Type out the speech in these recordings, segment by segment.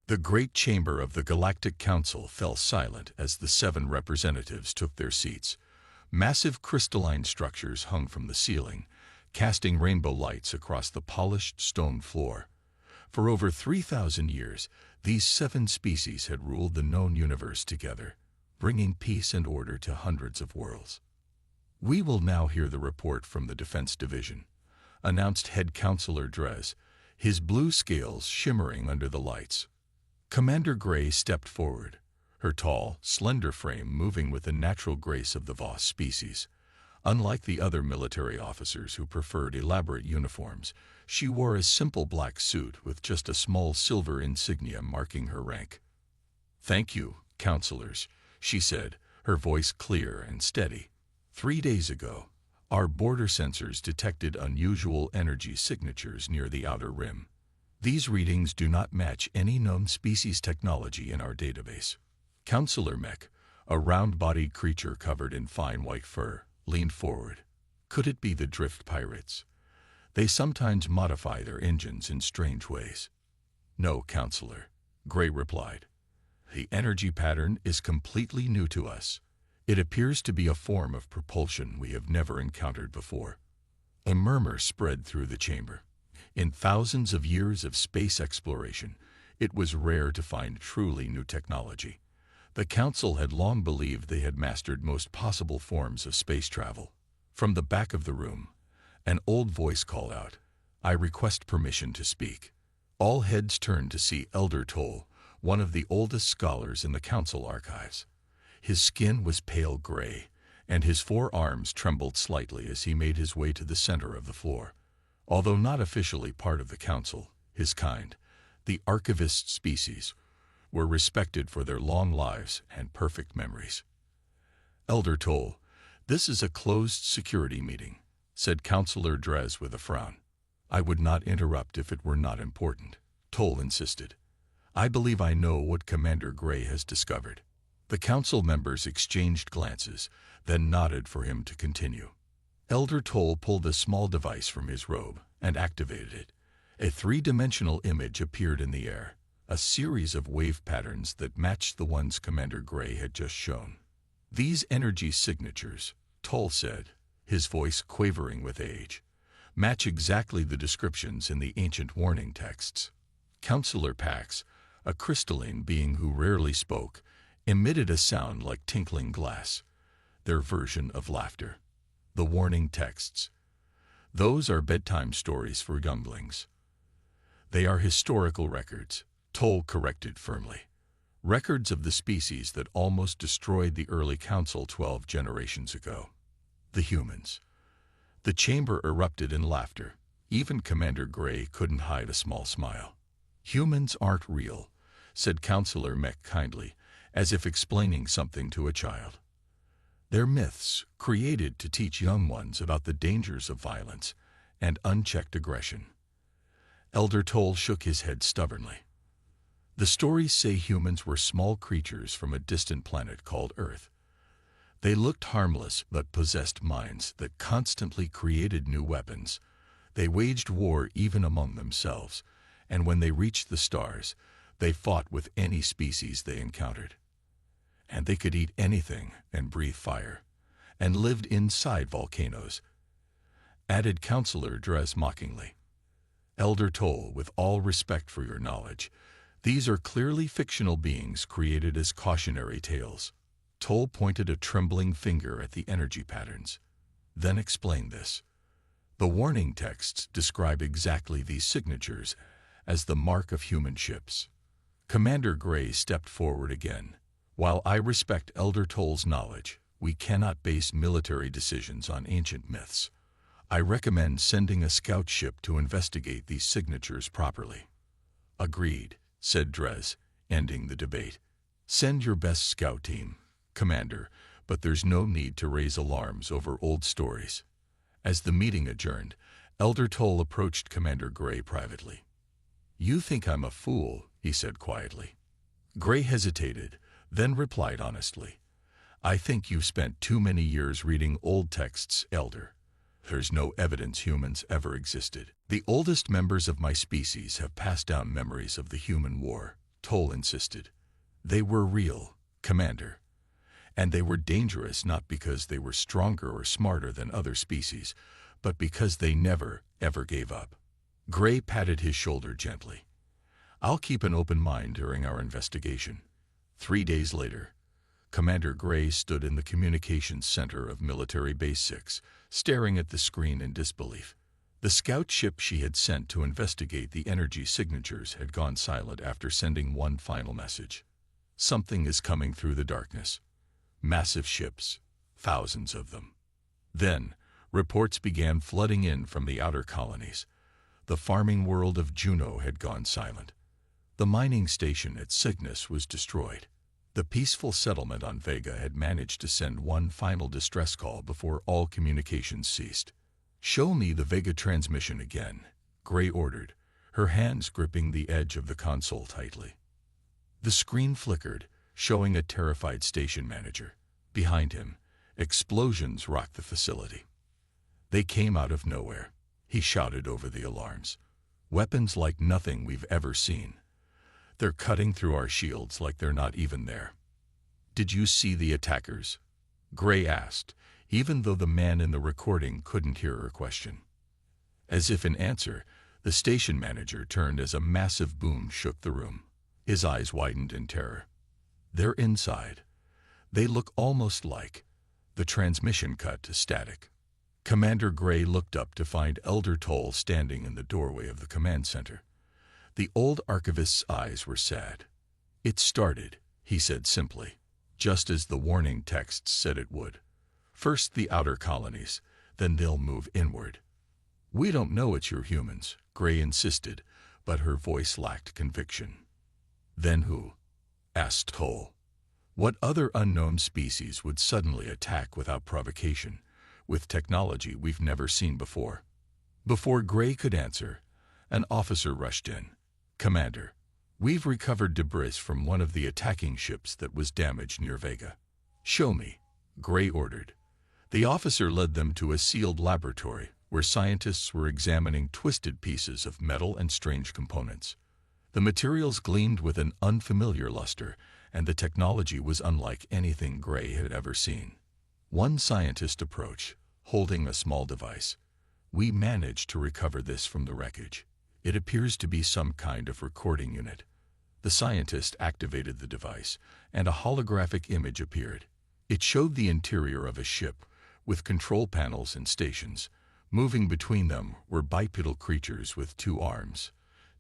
The great chamber of the Galactic Council fell silent as the 7 representatives took their seats. Massive crystalline structures hung from the ceiling, casting rainbow lights across the polished stone floor. For over 3,000 years, these 7 species had ruled the known universe together, bringing peace and order to hundreds of worlds. "We will now hear the report from the Defense Division," announced Head Counselor Drez, his blue scales shimmering under the lights. Commander Gray stepped forward, her tall, slender frame moving with the natural grace of the Voss species. Unlike the other military officers who preferred elaborate uniforms, she wore a simple black suit with just a small silver insignia marking her rank. "Thank you, counselors," she said, her voice clear and steady. 3 days ago, our border sensors detected unusual energy signatures near the outer rim. These readings do not match any known species technology in our database. Counselor Mech, a round-bodied creature covered in fine white fur, leaned forward. "Could it be the drift pirates? They sometimes modify their engines in strange ways." "No, Counselor," Gray replied. "The energy pattern is completely new to us. It appears to be a form of propulsion we have never encountered before." A murmur spread through the chamber. In thousands of years of space exploration, it was rare to find truly new technology. The Council had long believed they had mastered most possible forms of space travel. From the back of the room, an old voice called out, "I request permission to speak." All heads turned to see Elder Toll, one of the oldest scholars in the Council archives. His skin was pale gray, and his 4 arms trembled slightly as he made his way to the center of the floor. Although not officially part of the Council, his kind, the archivist species, were respected for their long lives and perfect memories. "Elder Toll, this is a closed security meeting," said Counselor Drez with a frown. "I would not interrupt if it were not important," Toll insisted. "I believe I know what Commander Gray has discovered." The Council members exchanged glances, then nodded for him to continue. Elder Toll pulled a small device from his robe and activated it. A 3-dimensional image appeared in the air, a series of wave patterns that matched the ones Commander Gray had just shown. "These energy signatures," Toll said, his voice quavering with age, "match exactly the descriptions in the ancient warning texts." Counselor Pax, a crystalline being who rarely spoke, emitted a sound like tinkling glass, their version of laughter. "The warning texts. Those are bedtime stories for younglings." "They are historical records," Toll corrected firmly. "Records of the species that almost destroyed the early Council 12 generations ago. The humans." The chamber erupted in laughter. Even Commander Gray couldn't hide a small smile. "Humans aren't real," said Counselor Mech kindly, as if explaining something to a child. "They're myths created to teach young ones about the dangers of violence and unchecked aggression." Elder Toll shook his head stubbornly. "The stories say humans were small creatures from a distant planet called Earth. They looked harmless but possessed minds that constantly created new weapons. They waged war even among themselves, and when they reached the stars, they fought with any species they encountered. And they could eat anything and breathe fire, and lived inside volcanoes," added Counselor Drez mockingly. "Elder Toll, with all respect for your knowledge, these are clearly fictional beings created as cautionary tales." Toll pointed a trembling finger at the energy patterns. "Then explain this. The warning texts describe exactly these signatures as the mark of human ships." Commander Gray stepped forward again. "While I respect Elder Toll's knowledge, we cannot base military decisions on ancient myths. I recommend sending a scout ship to investigate these signatures properly." "Agreed," said Drez, ending the debate. "Send your best scout team, Commander, but there's no need to raise alarms over old stories." As the meeting adjourned, Elder Toll approached Commander Gray privately. "You think I'm a fool," he said quietly. Gray hesitated, then replied honestly, "I think you've spent too many years reading old texts, Elder. There's no evidence humans ever existed. The oldest members of my species have passed down memories of the human war, Toll insisted. They were real, Commander. And they were dangerous not because they were stronger or smarter than other species, but because they never, ever gave up. Gray patted his shoulder gently. I'll keep an open mind during our investigation. 3 days later, Commander Gray stood in the communications center of Military Base 6, staring at the screen in disbelief. The scout ship she had sent to investigate the energy signatures had gone silent after sending one final message. Something is coming through the darkness. Massive ships, thousands of them. Then, reports began flooding in from the outer colonies. The farming world of Juno had gone silent. The mining station at Cygnus was destroyed. The peaceful settlement on Vega had managed to send one final distress call before all communications ceased. "Show me the Vega transmission again," Gray ordered, her hands gripping the edge of the console tightly. The screen flickered, showing a terrified station manager. Behind him, explosions rocked the facility. They came out of nowhere. He shouted over the alarms. "Weapons like nothing we've ever seen. They're cutting through our shields like they're not even there." "Did you see the attackers?" Gray asked, even though the man in the recording couldn't hear her question. As if in answer, the station manager turned as a massive boom shook the room. His eyes widened in terror. "They're inside. They look almost like..." The transmission cut to static. Commander Gray looked up to find Elder Toll standing in the doorway of the command center. The old archivist's eyes were sad. "It started," he said simply, just as the warning texts said it would. "First the outer colonies, then they'll move inward." "We don't know it's your humans," Gray insisted, but her voice lacked conviction. "Then who?" asked Toll. "What other unknown species would suddenly attack without provocation, with technology we've never seen before?" Before Gray could answer, an officer rushed in. "Commander, we've recovered debris from one of the attacking ships that was damaged near Vega." "Show me," Gray ordered. The officer led them to a sealed laboratory where scientists were examining twisted pieces of metal and strange components. The materials gleamed with an unfamiliar luster, and the technology was unlike anything Gray had ever seen. One scientist approached, holding a small device. "We managed to recover this from the wreckage. It appears to be some kind of recording unit." The scientist activated the device, and a holographic image appeared. It showed the interior of a ship, with control panels and stations. Moving between them were bipedal creatures with 2 arms,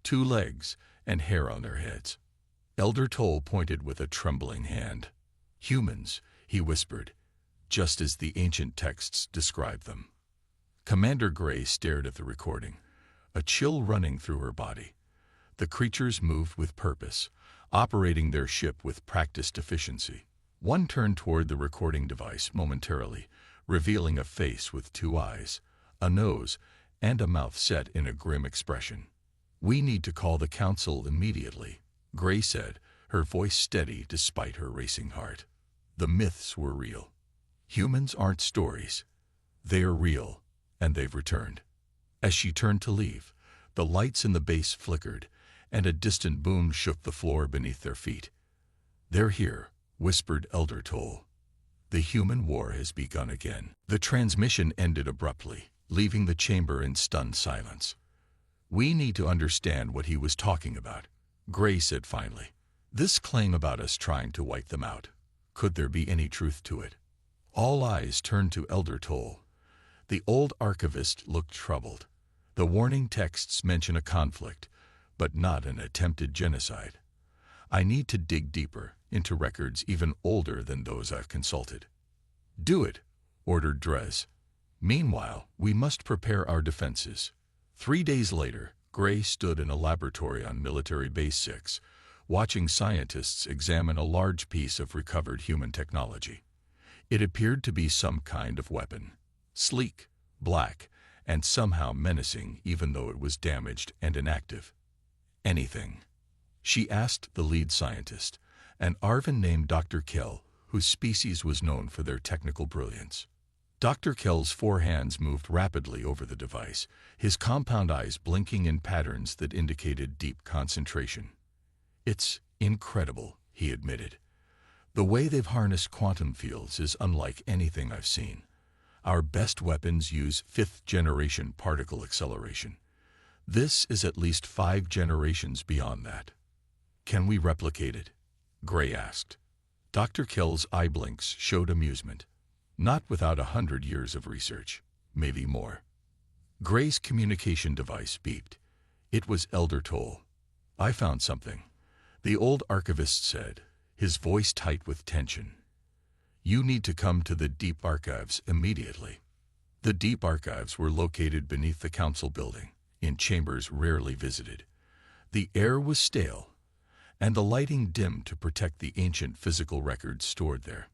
2 legs, and hair on their heads. Elder Toll pointed with a trembling hand. "Humans," he whispered, just as the ancient texts described them. Commander Gray stared at the recording, a chill running through her body. The creatures moved with purpose, operating their ship with practiced efficiency. One turned toward the recording device momentarily, revealing a face with 2 eyes, a nose, and a mouth set in a grim expression. "We need to call the council immediately," Gray said, her voice steady despite her racing heart. The myths were real. Humans aren't stories. They are real, and they've returned. As she turned to leave, the lights in the base flickered, and a distant boom shook the floor beneath their feet. "They're here," whispered Elder Toll. "The human war has begun again." The transmission ended abruptly, leaving the chamber in stunned silence. "We need to understand what he was talking about," Gray said finally. "This claim about us trying to wipe them out. Could there be any truth to it?" All eyes turned to Elder Toll. The old archivist looked troubled. "The warning texts mention a conflict, but not an attempted genocide. I need to dig deeper into records even older than those I've consulted." "Do it," ordered Drez. "Meanwhile, we must prepare our defenses." 3 days later, Gray stood in a laboratory on Military Base 6, watching scientists examine a large piece of recovered human technology. It appeared to be some kind of weapon, sleek, black, and somehow menacing even though it was damaged and inactive. "Anything?" she asked the lead scientist, an Arvin named Dr. Kell, whose species was known for their technical brilliance. Dr. Kell's 4 hands moved rapidly over the device, his compound eyes blinking in patterns that indicated deep concentration. Incredible, he admitted. The way they've harnessed quantum fields is unlike anything I've seen. Our best weapons use fifth-generation particle acceleration. This is at least 5 generations beyond that. Can we replicate it? Gray asked. Dr. Kell's eye blinks showed amusement. Not without 100 years of research, maybe more. Gray's communication device beeped. It was Elder Toll. I found something, the old archivist said, his voice tight with tension. You need to come to the Deep Archives immediately. The Deep Archives were located beneath the council building, in chambers rarely visited. The air was stale, and the lighting dim to protect the ancient physical records stored there.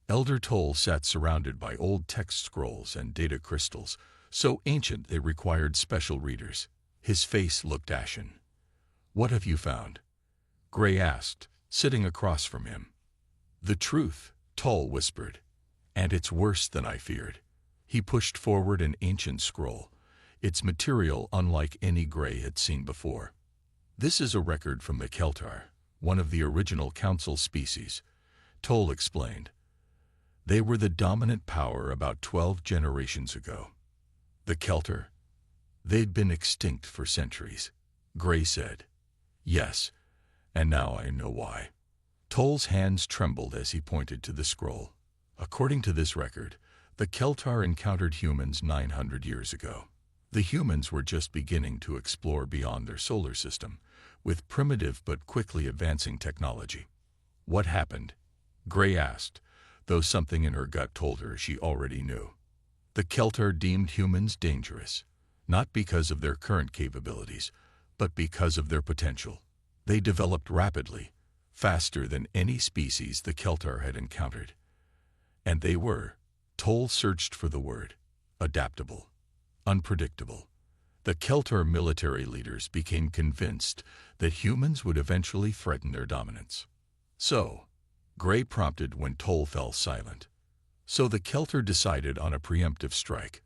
Elder Toll sat surrounded by old text scrolls and data crystals, so ancient they required special readers. His face looked ashen. What have you found? Gray asked, sitting across from him. The truth, Toll whispered. And it's worse than I feared. He pushed forward an ancient scroll, its material unlike any Gray had seen before. This is a record from the Keltar, one of the original council species, Toll explained. They were the dominant power about 12 generations ago. The Keltar? They'd been extinct for centuries, Gray said. Yes, and now I know why. Toll's hands trembled as he pointed to the scroll. According to this record, the Keltar encountered humans 900 years ago. The humans were just beginning to explore beyond their solar system, with primitive but quickly advancing technology. What happened? Gray asked, though something in her gut told her she already knew. The Keltar deemed humans dangerous, not because of their current capabilities, but because of their potential. They developed rapidly, faster than any species the Keltar had encountered. And they were, Toll searched for the word, adaptable, unpredictable. The Keltar military leaders became convinced that humans would eventually threaten their dominance. So, Gray prompted when Toll fell silent. So the Keltar decided on a preemptive strike.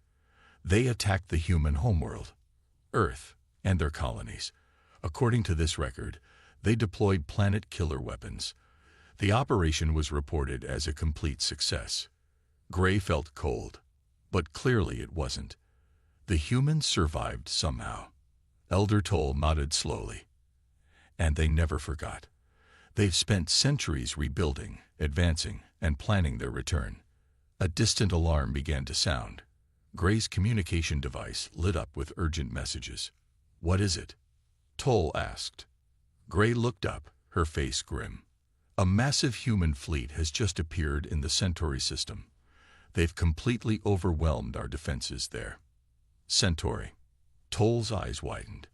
They attacked the human homeworld, Earth, and their colonies. According to this record, they deployed planet-killer weapons. The operation was reported as a complete success. Gray felt cold, but clearly it wasn't. The humans survived somehow. Elder Toll nodded slowly. And they never forgot. They've spent centuries rebuilding, advancing, and planning their return. A distant alarm began to sound. Gray's communication device lit up with urgent messages. What is it? Toll asked. Gray looked up, her face grim. A massive human fleet has just appeared in the Centauri system. They've completely overwhelmed our defenses there. Centauri. Toll's eyes widened.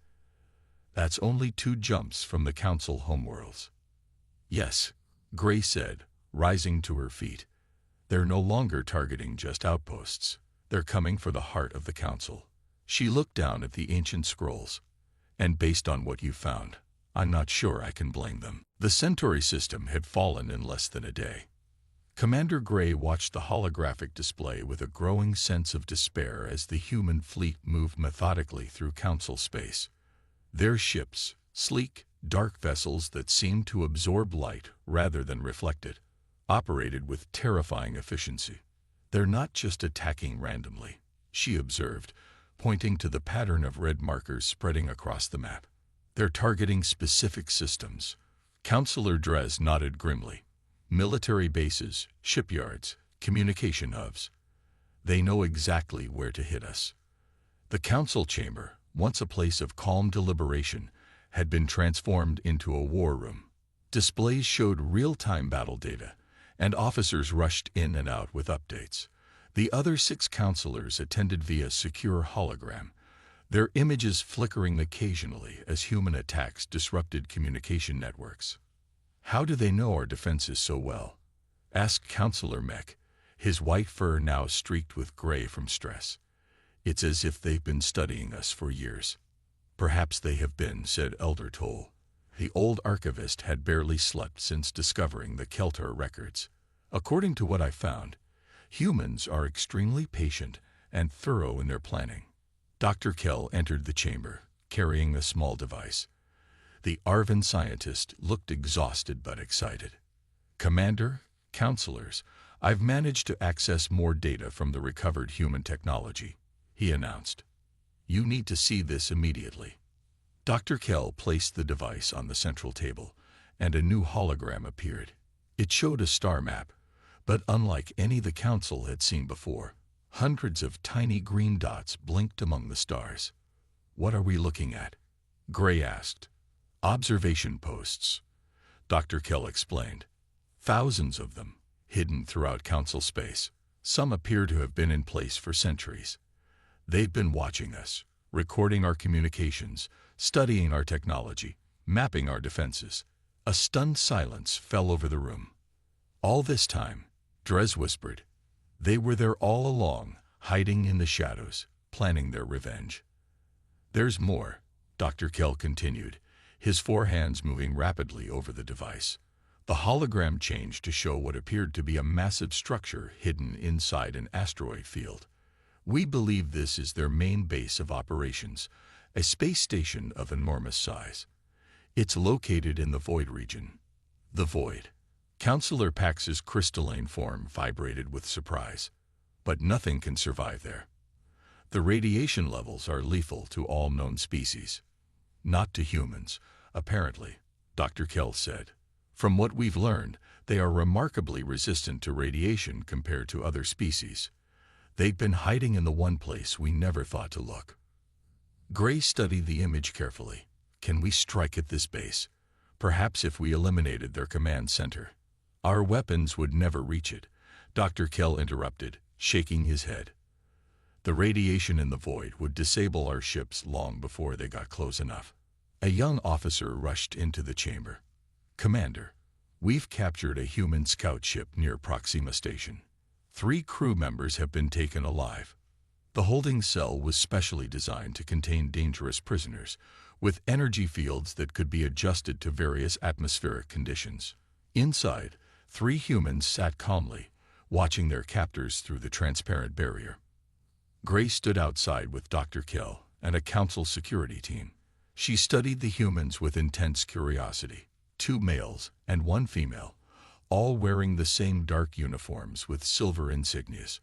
That's only 2 jumps from the council homeworlds. Yes, Gray said, rising to her feet. They're no longer targeting just outposts. They're coming for the heart of the council. She looked down at the ancient scrolls. And based on what you found, I'm not sure I can blame them. The Centauri system had fallen in less than a day. Commander Gray watched the holographic display with a growing sense of despair as the human fleet moved methodically through council space. Their ships, sleek, dark vessels that seemed to absorb light rather than reflect it, operated with terrifying efficiency. They're not just attacking randomly, she observed, pointing to the pattern of red markers spreading across the map. They're targeting specific systems. Councillor Drez nodded grimly. Military bases, shipyards, communication hubs. They know exactly where to hit us. The council chamber, once a place of calm deliberation, had been transformed into a war room. Displays showed real-time battle data, and officers rushed in and out with updates. The other 6 councillors attended via secure hologram, their images flickering occasionally as human attacks disrupted communication networks. How do they know our defenses so well? Asked Councillor Mech, his white fur now streaked with gray from stress. It's as if they've been studying us for years. Perhaps they have been, said Elder Toll. The old archivist had barely slept since discovering the Keltar records. According to what I found, humans are extremely patient and thorough in their planning. Dr. Kell entered the chamber, carrying a small device. The Arvin scientist looked exhausted but excited. "Commander, counselors, I've managed to access more data from the recovered human technology," he announced. "You need to see this immediately." Dr. Kell placed the device on the central table, and a new hologram appeared. It showed a star map, but unlike any the Council had seen before, hundreds of tiny green dots blinked among the stars. "What are we looking at?" Gray asked. "Observation posts," Dr. Kell explained. "Thousands of them, hidden throughout Council space. Some appear to have been in place for centuries. They've been watching us, recording our communications, studying our technology, mapping our defenses." A stunned silence fell over the room. "All this time," Drez whispered, "they were there all along, hiding in the shadows, planning their revenge." "There's more," Dr. Kell continued, his four hands moving rapidly over the device. The hologram changed to show what appeared to be a massive structure hidden inside an asteroid field. "We believe this is their main base of operations, a space station of enormous size. It's located in the Void region." The Void. Counselor Pax's crystalline form vibrated with surprise. "But nothing can survive there. The radiation levels are lethal to all known species." "Not to humans, apparently," Dr. Kell said. "From what we've learned, they are remarkably resistant to radiation compared to other species. They've been hiding in the one place we never thought to look." Gray studied the image carefully. "Can we strike at this base? Perhaps if we eliminated their command center." "Our weapons would never reach it," Dr. Kell interrupted, shaking his head. "The radiation in the Void would disable our ships long before they got close enough." A young officer rushed into the chamber. "Commander, we've captured a human scout ship near Proxima Station. 3 crew members have been taken alive." The holding cell was specially designed to contain dangerous prisoners, with energy fields that could be adjusted to various atmospheric conditions. Inside, 3 humans sat calmly, watching their captors through the transparent barrier. Gray stood outside with Dr. Kell and a Council security team. She studied the humans with intense curiosity. 2 males and 1 female, all wearing the same dark uniforms with silver insignias.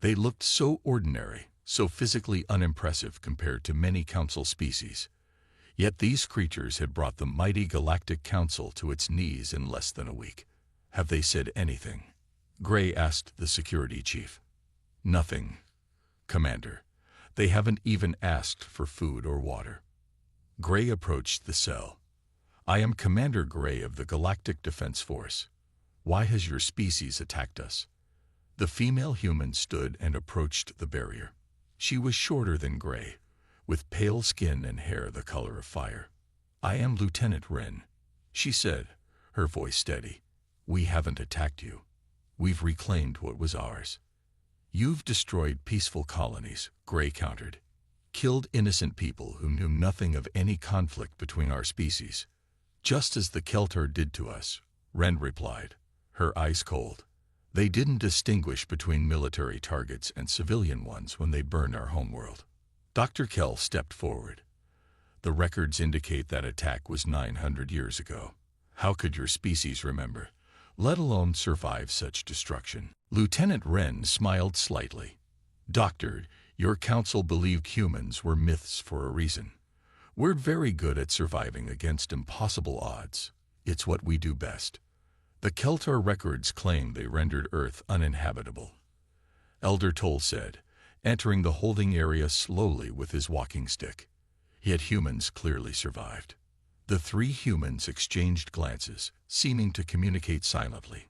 They looked so ordinary, so physically unimpressive compared to many Council species. Yet these creatures had brought the mighty Galactic Council to its knees in less than a week. "Have they said anything?" Gray asked the security chief. "Nothing, Commander. They haven't even asked for food or water." Gray approached the cell. "I am Commander Gray of the Galactic Defense Force. Why has your species attacked us?" The female human stood and approached the barrier. She was shorter than Gray, with pale skin and hair the color of fire. "I am Lieutenant Wren," she said, her voice steady. "We haven't attacked you. We've reclaimed what was ours." "You've destroyed peaceful colonies," Gray countered. "Killed innocent people who knew nothing of any conflict between our species." "Just as the Keltar did to us," Wren replied, her eyes cold. "They didn't distinguish between military targets and civilian ones when they burned our homeworld." Dr. Kell stepped forward. "The records indicate that attack was 900 years ago. How could your species remember, let alone survive such destruction?" Lieutenant Wren smiled slightly. "Doctor, your council believed humans were myths for a reason. We're very good at surviving against impossible odds. It's what we do best. The Keltar records claim they rendered Earth uninhabitable," Elder Toll said, entering the holding area slowly with his walking stick. Yet humans clearly survived. The 3 humans exchanged glances, seeming to communicate silently.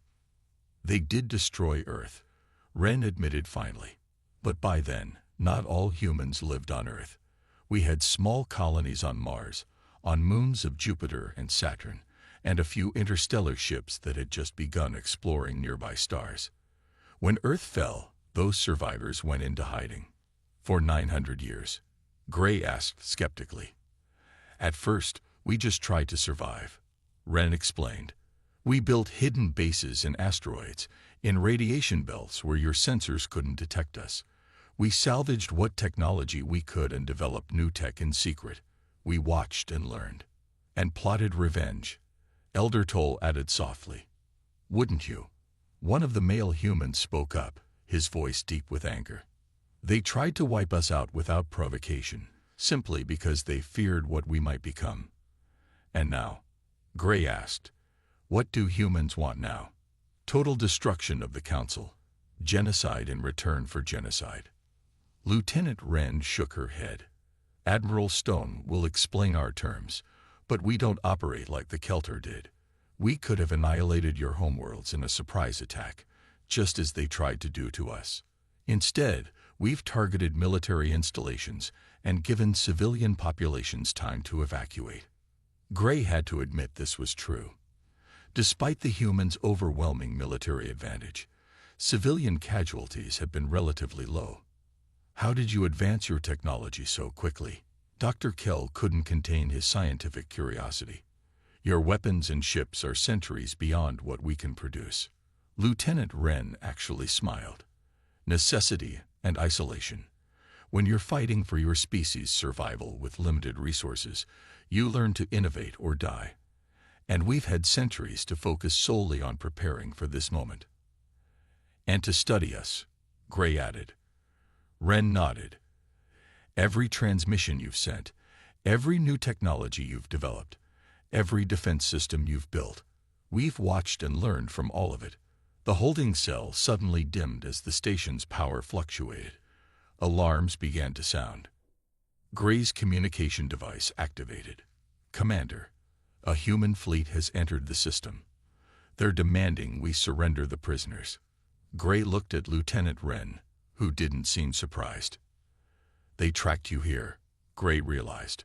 "They did destroy Earth," Wren admitted finally. "But by then, not all humans lived on Earth. We had small colonies on Mars, on moons of Jupiter and Saturn, and a few interstellar ships that had just begun exploring nearby stars. When Earth fell, those survivors went into hiding." "For 900 years?" Gray asked skeptically. "At first, we just tried to survive," Wren explained. "We built hidden bases in asteroids, in radiation belts where your sensors couldn't detect us. We salvaged what technology we could and developed new tech in secret. We watched and learned. and plotted revenge. Elder Toll added softly. Wouldn't you? One of the male humans spoke up, his voice deep with anger. They tried to wipe us out without provocation, simply because they feared what we might become. And now? Gray asked. What do humans want now? Total destruction of the Council. Genocide in return for genocide. Lieutenant Wren shook her head. Admiral Stone will explain our terms, but we don't operate like the Kelter did. We could have annihilated your homeworlds in a surprise attack, just as they tried to do to us. Instead, we've targeted military installations and given civilian populations time to evacuate. Gray had to admit this was true. Despite the humans' overwhelming military advantage, civilian casualties have been relatively low. How did you advance your technology so quickly? Dr. Kell couldn't contain his scientific curiosity. Your weapons and ships are centuries beyond what we can produce. Lieutenant Wren actually smiled. Necessity and isolation. When you're fighting for your species' survival with limited resources, you learn to innovate or die. And we've had centuries to focus solely on preparing for this moment. And to study us, Gray added. Wren nodded. Every transmission you've sent, every new technology you've developed, every defense system you've built, we've watched and learned from all of it. The holding cell suddenly dimmed as the station's power fluctuated. Alarms began to sound. Gray's communication device activated. Commander, a human fleet has entered the system. They're demanding we surrender the prisoners. Gray looked at Lieutenant Wren, who didn't seem surprised. They tracked you here, Gray realized.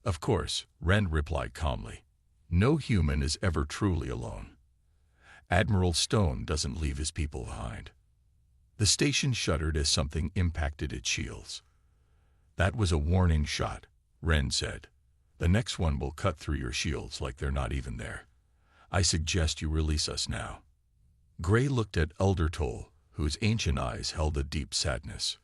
Of course, Wren replied calmly. No human is ever truly alone. Admiral Stone doesn't leave his people behind. The station shuddered as something impacted its shields. That was a warning shot, Wren said. The next one will cut through your shields like they're not even there. I suggest you release us now. Gray looked at Elder Toll, whose ancient eyes held a deep sadness.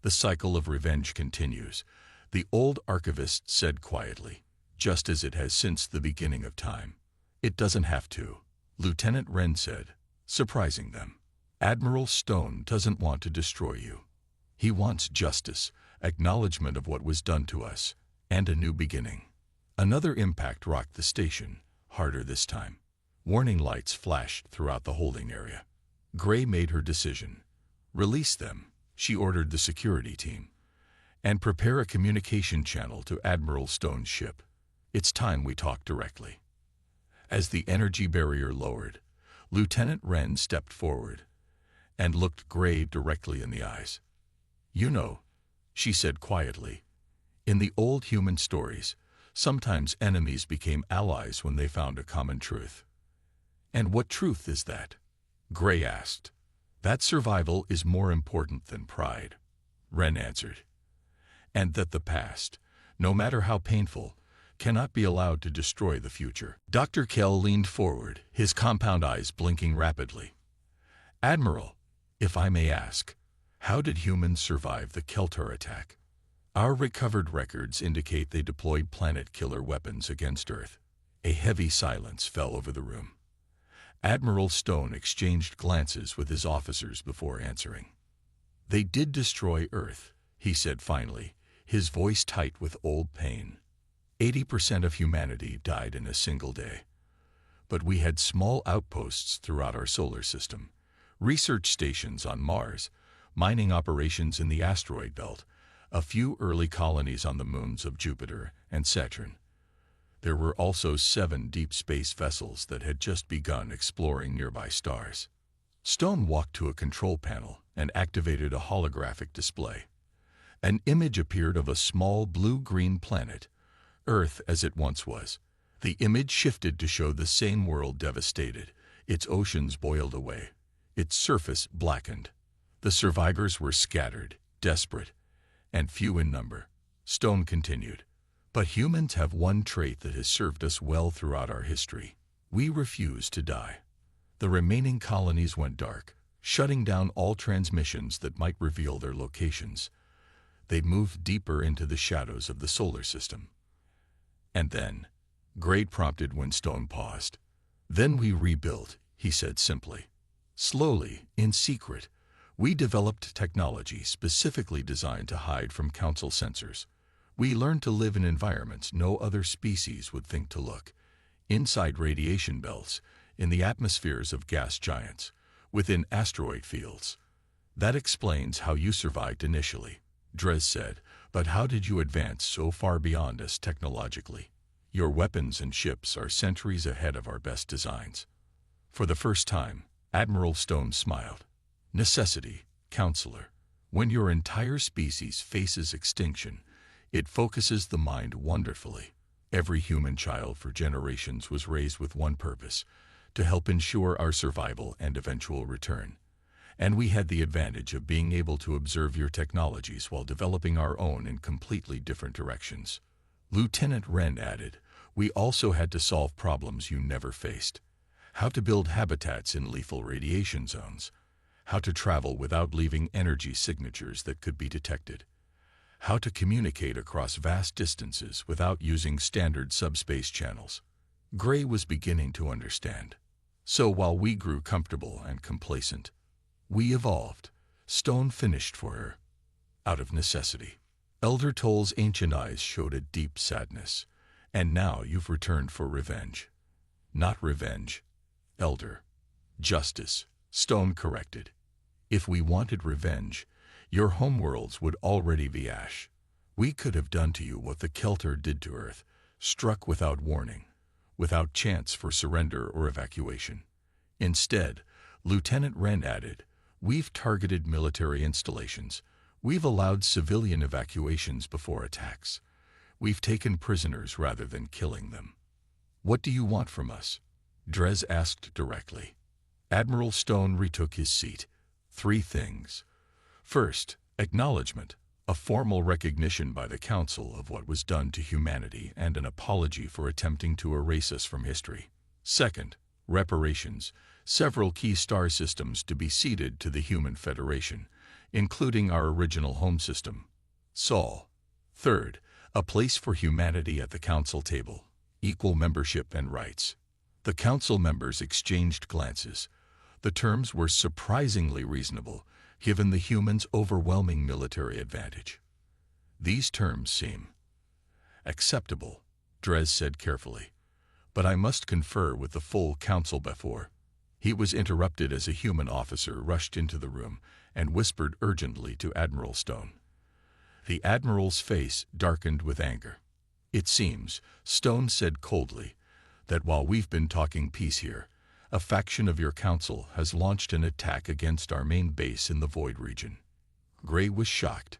The cycle of revenge continues, the old archivist said quietly, just as it has since the beginning of time. It doesn't have to, Lieutenant Wren said, surprising them. Admiral Stone doesn't want to destroy you. He wants justice, acknowledgement of what was done to us, and a new beginning. Another impact rocked the station, harder this time. Warning lights flashed throughout the holding area. Gray made her decision. Release them, she ordered the security team, and prepare a communication channel to Admiral Stone's ship. It's time we talk directly. As the energy barrier lowered, Lieutenant Wren stepped forward and looked Gray directly in the eyes. You know, she said quietly, in the old human stories, sometimes enemies became allies when they found a common truth. And what truth is that? Gray asked. That survival is more important than pride, Wren answered. And that the past, no matter how painful, cannot be allowed to destroy the future. Dr. Kell leaned forward, his compound eyes blinking rapidly. Admiral, if I may ask, how did humans survive the Keltar attack? Our recovered records indicate they deployed planet-killer weapons against Earth. A heavy silence fell over the room. Admiral Stone exchanged glances with his officers before answering. They did destroy Earth, he said finally, his voice tight with old pain. 80% of humanity died in a single day. But we had small outposts throughout our solar system, research stations on Mars, mining operations in the asteroid belt, a few early colonies on the moons of Jupiter and Saturn. There were also 7 deep space vessels that had just begun exploring nearby stars. Stone walked to a control panel and activated a holographic display. An image appeared of a small blue-green planet, Earth as it once was. The image shifted to show the same world devastated, its oceans boiled away, its surface blackened. The survivors were scattered, desperate, and few in number. Stone continued. But humans have one trait that has served us well throughout our history. We refuse to die. The remaining colonies went dark, shutting down all transmissions that might reveal their locations. They moved deeper into the shadows of the solar system. And then, Gray prompted when Stone paused. Then we rebuilt, he said simply. Slowly, in secret, we developed technology specifically designed to hide from Council sensors. We learned to live in environments no other species would think to look. Inside radiation belts, in the atmospheres of gas giants, within asteroid fields. That explains how you survived initially, Dres said, but how did you advance so far beyond us technologically? Your weapons and ships are centuries ahead of our best designs. For the first time, Admiral Stone smiled. Necessity, Counselor. When your entire species faces extinction, it focuses the mind wonderfully. Every human child for generations was raised with one purpose, to help ensure our survival and eventual return. And we had the advantage of being able to observe your technologies while developing our own in completely different directions. Lieutenant Wren added, we also had to solve problems you never faced. How to build habitats in lethal radiation zones. How to travel without leaving energy signatures that could be detected. How to communicate across vast distances without using standard subspace channels. Gray was beginning to understand. So while we grew comfortable and complacent, we evolved. Stone finished for her. Out of necessity. Elder Toll's ancient eyes showed a deep sadness. And now you've returned for revenge. Not revenge, Elder. Justice, Stone corrected. If we wanted revenge, your homeworlds would already be ash. We could have done to you what the Kelter did to Earth, struck without warning, without chance for surrender or evacuation. Instead, Lieutenant Wren added, we've targeted military installations. We've allowed civilian evacuations before attacks. We've taken prisoners rather than killing them. What do you want from us? Dres asked directly. Admiral Stone retook his seat. 3 things. First, acknowledgement, a formal recognition by the Council of what was done to humanity and an apology for attempting to erase us from history. Second, reparations, several key star systems to be ceded to the Human Federation, including our original home system, Sol. Third, a place for humanity at the Council table, equal membership and rights. The Council members exchanged glances. The terms were surprisingly reasonable, given the humans' overwhelming military advantage. These terms seem acceptable, Dres said carefully, but I must confer with the full Council before. He was interrupted as a human officer rushed into the room and whispered urgently to Admiral Stone. The Admiral's face darkened with anger. It seems, Stone said coldly, that while we've been talking peace here, a faction of your Council has launched an attack against our main base in the Void region. Gray was shocked.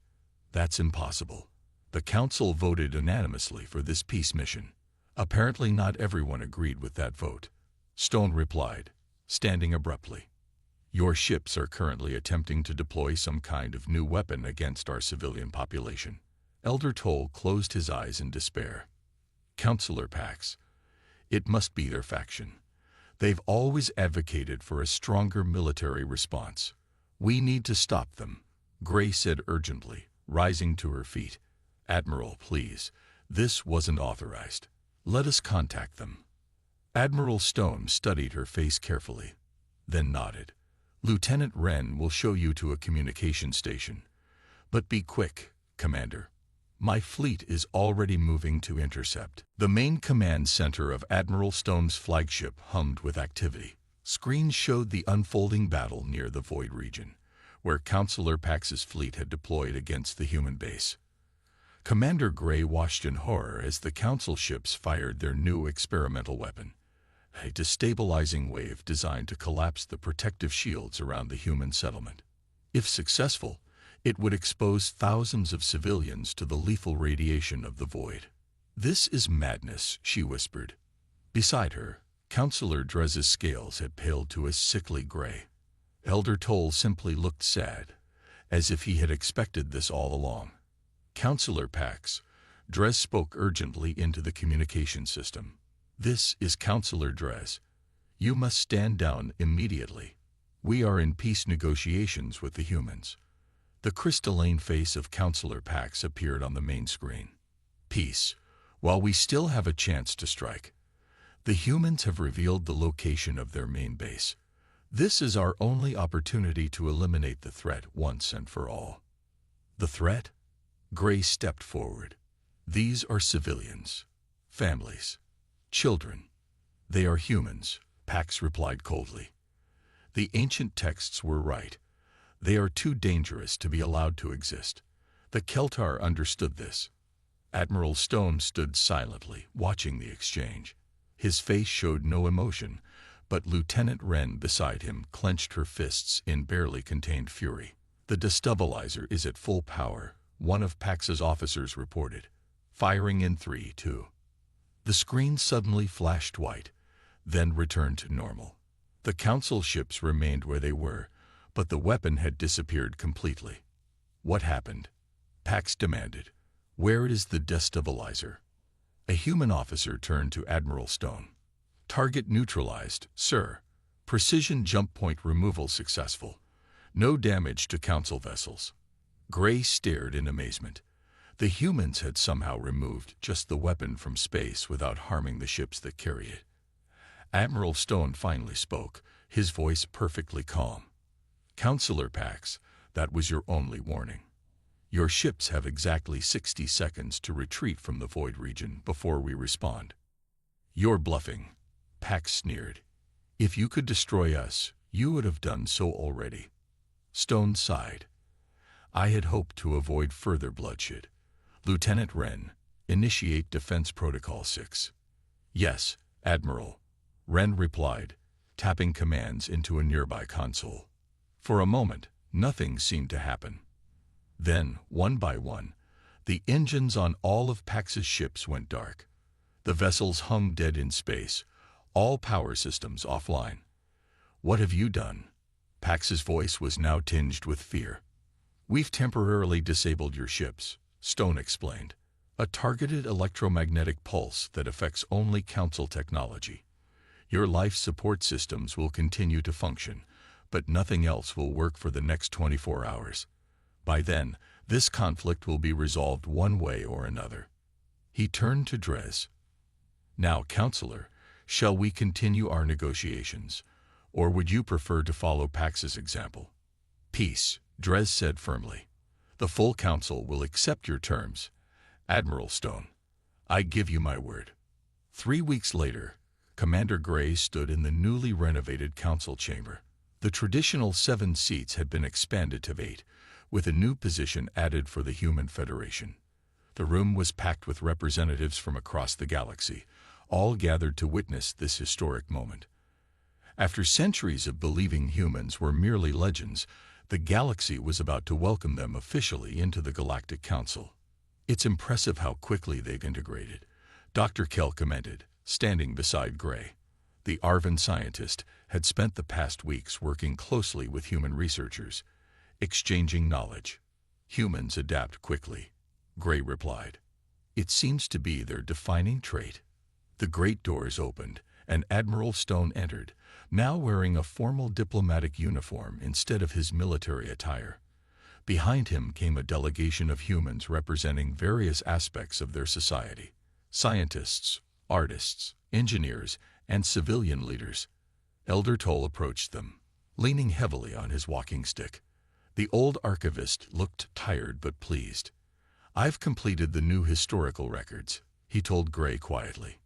That's impossible. The Council voted unanimously for this peace mission. Apparently not everyone agreed with that vote. Stone replied, standing abruptly. Your ships are currently attempting to deploy some kind of new weapon against our civilian population. Elder Toll closed his eyes in despair. Counselor Pax. It must be their faction. They've always advocated for a stronger military response. We need to stop them, Gray said urgently, rising to her feet. Admiral, please. This wasn't authorized. Let us contact them. Admiral Stone studied her face carefully, then nodded. Lieutenant Wren will show you to a communication station. But be quick, Commander. My fleet is already moving to intercept. The main command center of Admiral Stone's flagship hummed with activity. Screens showed the unfolding battle near the Void region, where Counselor Pax's fleet had deployed against the human base. Commander Gray watched in horror as the Council ships fired their new experimental weapon, a destabilizing wave designed to collapse the protective shields around the human settlement. If successful, it would expose thousands of civilians to the lethal radiation of the Void. This is madness, she whispered. Beside her, Counselor Dres's scales had paled to a sickly gray. Elder Toll simply looked sad, as if he had expected this all along. Counselor Pax, Dres spoke urgently into the communication system. This is Counselor Dres. You must stand down immediately. We are in peace negotiations with the humans. The crystalline face of Counselor Pax appeared on the main screen. Peace. While we still have a chance to strike, the humans have revealed the location of their main base. This is our only opportunity to eliminate the threat once and for all. The threat? Gray stepped forward. These are civilians, families, children. They are humans, Pax replied coldly. The ancient texts were right. They are too dangerous to be allowed to exist. The Keltar understood this. Admiral Stone stood silently, watching the exchange. His face showed no emotion, but Lieutenant Wren beside him clenched her fists in barely contained fury. The destabilizer is at full power, one of Pax's officers reported. Firing in 3, 2. The screen suddenly flashed white, then returned to normal. The Council ships remained where they were, but the weapon had disappeared completely. What happened? Pax demanded. Where is the destabilizer? A human officer turned to Admiral Stone. Target neutralized, sir. Precision jump point removal successful. No damage to Council vessels. Gray stared in amazement. The humans had somehow removed just the weapon from space without harming the ships that carry it. Admiral Stone finally spoke, his voice perfectly calm. Counselor Pax, that was your only warning. Your ships have exactly 60 seconds to retreat from the void region before we respond. You're bluffing, Pax sneered. If you could destroy us, you would have done so already. Stone sighed. I had hoped to avoid further bloodshed. Lieutenant Wren, initiate Defense Protocol 6. Yes, Admiral, Wren replied, tapping commands into a nearby console. For a moment, nothing seemed to happen. Then, one by one, the engines on all of Pax's ships went dark. The vessels hung dead in space, all power systems offline. What have you done? Pax's voice was now tinged with fear. We've temporarily disabled your ships, Stone explained. A targeted electromagnetic pulse that affects only Council technology. Your life support systems will continue to function, but nothing else will work for the next 24 hours. By then, this conflict will be resolved one way or another. He turned to Drez. Now, Counselor, shall we continue our negotiations, or would you prefer to follow Pax's example? Peace, Drez said firmly. The full Council will accept your terms. Admiral Stone, I give you my word. 3 weeks later, Commander Gray stood in the newly renovated Council chamber. The traditional 7 seats had been expanded to 8, with a new position added for the Human Federation. The room was packed with representatives from across the galaxy, all gathered to witness this historic moment. After centuries of believing humans were merely legends, the galaxy was about to welcome them officially into the Galactic Council. It's impressive how quickly they've integrated, Dr. Kell commented, standing beside Gray. The Arvan scientist had spent the past weeks working closely with human researchers, exchanging knowledge. Humans adapt quickly, Gray replied. It seems to be their defining trait. The great doors opened, and Admiral Stone entered, now wearing a formal diplomatic uniform instead of his military attire. Behind him came a delegation of humans representing various aspects of their society. Scientists, artists, engineers, and civilian leaders. Elder Toll approached them, leaning heavily on his walking stick. The old archivist looked tired but pleased. I've completed the new historical records, he told Gray quietly.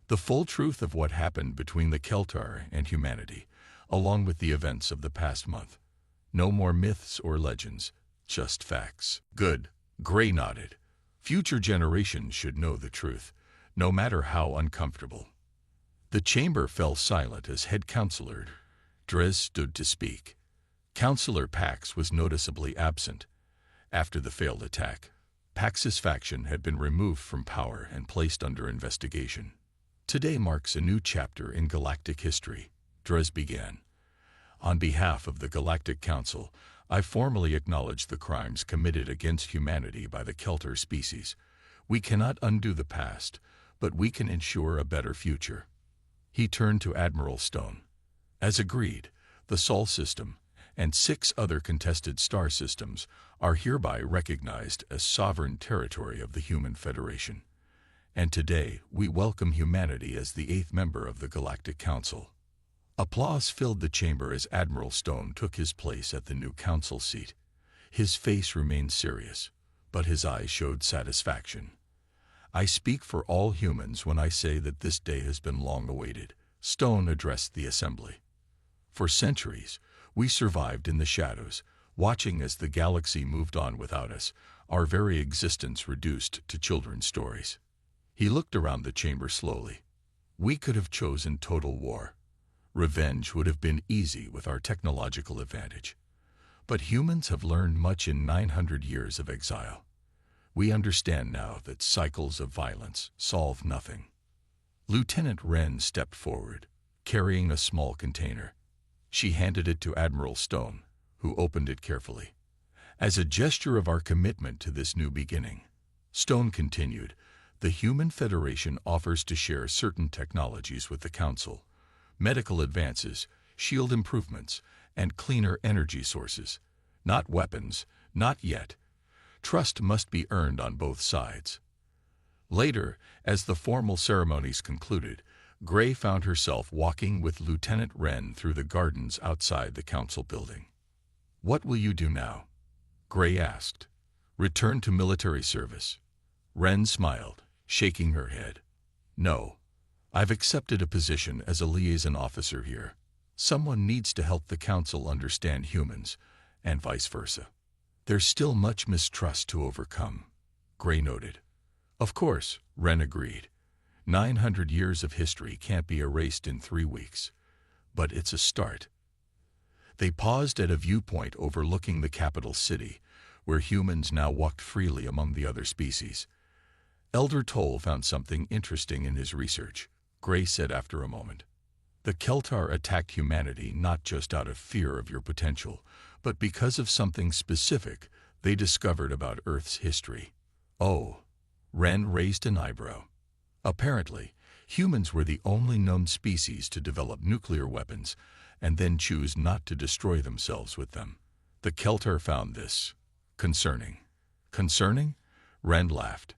The full truth of what happened between the Keltar and humanity, along with the events of the past month. No more myths or legends, just facts. Good, Gray nodded. Future generations should know the truth, no matter how uncomfortable. The chamber fell silent as head counselor Drez stood to speak. Counselor Pax was noticeably absent. After the failed attack, Pax's faction had been removed from power and placed under investigation. Today marks a new chapter in galactic history, Drez began. On behalf of the Galactic Council, I formally acknowledge the crimes committed against humanity by the Keltar species. We cannot undo the past, but we can ensure a better future. He turned to Admiral Stone. As agreed, the Sol system and 6 other contested star systems are hereby recognized as sovereign territory of the Human Federation. and today we welcome humanity as the 8th member of the Galactic Council. Applause filled the chamber as Admiral Stone took his place at the new council seat. His face remained serious, but his eyes showed satisfaction. "I speak for all humans when I say that this day has been long awaited," Stone addressed the assembly. "For centuries, we survived in the shadows, watching as the galaxy moved on without us, our very existence reduced to children's stories." He looked around the chamber slowly. "We could have chosen total war. Revenge would have been easy with our technological advantage. But humans have learned much in 900 years of exile. We understand now that cycles of violence solve nothing." Lieutenant Wren stepped forward, carrying a small container. She handed it to Admiral Stone, who opened it carefully. "As a gesture of our commitment to this new beginning," Stone continued, "the Human Federation offers to share certain technologies with the Council: medical advances, shield improvements, and cleaner energy sources. Not weapons, not yet. Trust must be earned on both sides." Later, as the formal ceremonies concluded, Gray found herself walking with Lieutenant Wren through the gardens outside the council building. "What will you do now?" Gray asked. "Return to military service." Wren smiled, shaking her head. "No. I've accepted a position as a liaison officer here. Someone needs to help the council understand humans, and vice versa." "There's still much mistrust to overcome," Gray noted. "Of course," Wren agreed. 900 years of history can't be erased in 3 weeks. But it's a start." They paused at a viewpoint overlooking the capital city, where humans now walked freely among the other species. "Elder Toll found something interesting in his research," Gray said after a moment. "The Keltar attacked humanity not just out of fear of your potential, but because of something specific they discovered about Earth's history." "Oh." Wren raised an eyebrow. "Apparently, humans were the only known species to develop nuclear weapons and then choose not to destroy themselves with them. The Keltar found this concerning." "Concerning?" Wren laughed.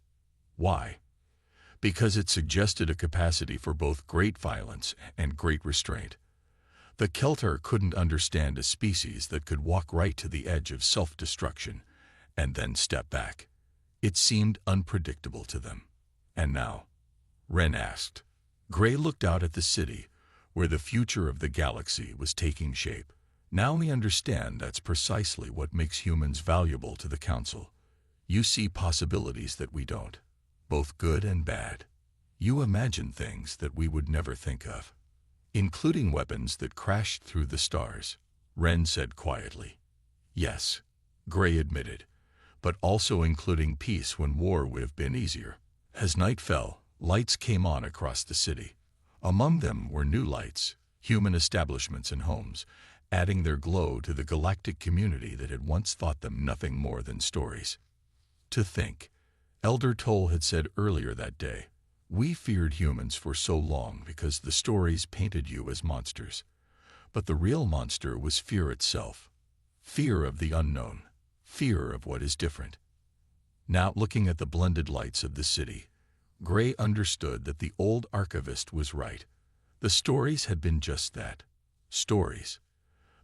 "Why?" "Because it suggested a capacity for both great violence and great restraint. The Keltar couldn't understand a species that could walk right to the edge of self-destruction and then step back. It seemed unpredictable to them." "And now?" Wren asked. Gray looked out at the city, where the future of the galaxy was taking shape. "Now we understand that's precisely what makes humans valuable to the Council. You see possibilities that we don't, both good and bad. You imagine things that we would never think of, including weapons that crashed through the stars," Wren said quietly. "Yes," Gray admitted, "but also including peace when war would have been easier." As night fell, lights came on across the city. Among them were new lights, human establishments and homes, adding their glow to the galactic community that had once thought them nothing more than stories. "To think," Elder Toll had said earlier that day, "we feared humans for so long because the stories painted you as monsters. But the real monster was fear itself. Fear of the unknown. Fear of what is different." Now, looking at the blended lights of the city, Gray understood that the old archivist was right. The stories had been just that, stories.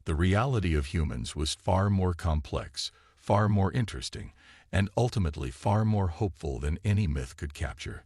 The reality of humans was far more complex, far more interesting, and ultimately far more hopeful than any myth could capture.